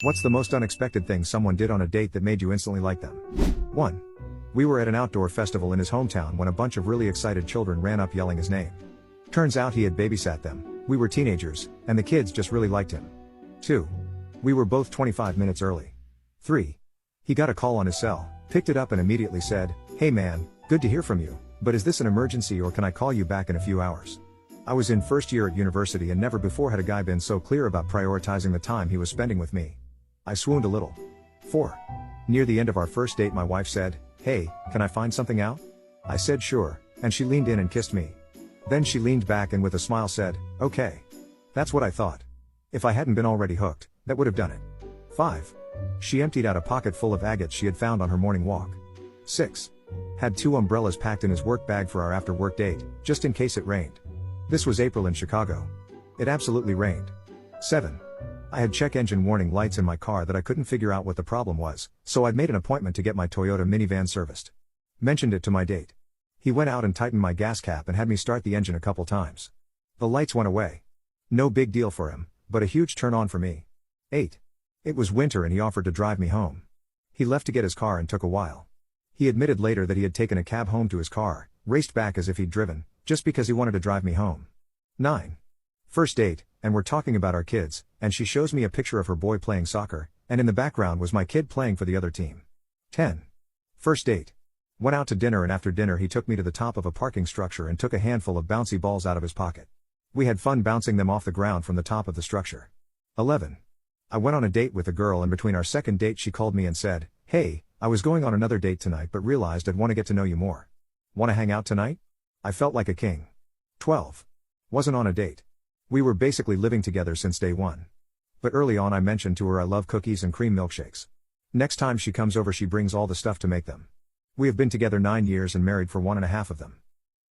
What's the most unexpected thing someone did on a date that made you instantly like them? 1. We were at an outdoor festival in his hometown when a bunch of really excited children ran up yelling his name. Turns out he had babysat them, we were teenagers, and the kids just really liked him. 2. We were both 25 minutes early. 3. He got a call on his cell, picked it up and immediately said, "Hey man, good to hear from you, but is this an emergency or can I call you back in a few hours?" I was in first year at university and never before had a guy been so clear about prioritizing the time he was spending with me. I swooned a little. 4. Near the end of our first date my wife said, "Hey, can I find something out?" I said sure, and she leaned in and kissed me. Then she leaned back and with a smile said, "Okay." That's what I thought. If I hadn't been already hooked, that would have done it. 5. She emptied out a pocket full of agates she had found on her morning walk. 6. Had 2 umbrellas packed in his work bag for our after work date, just in case it rained. This was April in Chicago. It absolutely rained. 7. I had check engine warning lights in my car that I couldn't figure out what the problem was, so I'd made an appointment to get my Toyota minivan serviced. Mentioned it to my date. He went out and tightened my gas cap and had me start the engine a couple times. The lights went away. No big deal for him, but a huge turn on for me. 8. It was winter and he offered to drive me home. He left to get his car and took a while. He admitted later that he had taken a cab home to his car, raced back as if he'd driven, just because he wanted to drive me home. 9. First date, and we're talking about our kids, and she shows me a picture of her boy playing soccer, and in the background was my kid playing for the other team. 10. First date. Went out to dinner and after dinner he took me to the top of a parking structure and took a handful of bouncy balls out of his pocket. We had fun bouncing them off the ground from the top of the structure. 11. I went on a date with a girl and between our second date she called me and said, "Hey, I was going on another date tonight but realized I'd want to get to know you more. Want to hang out tonight?" I felt like a king. 12. Wasn't on a date. We were basically living together since day one. But early on I mentioned to her I love cookies and cream milkshakes. Next time she comes over she brings all the stuff to make them. We have been together 9 years and married for 1.5 of them.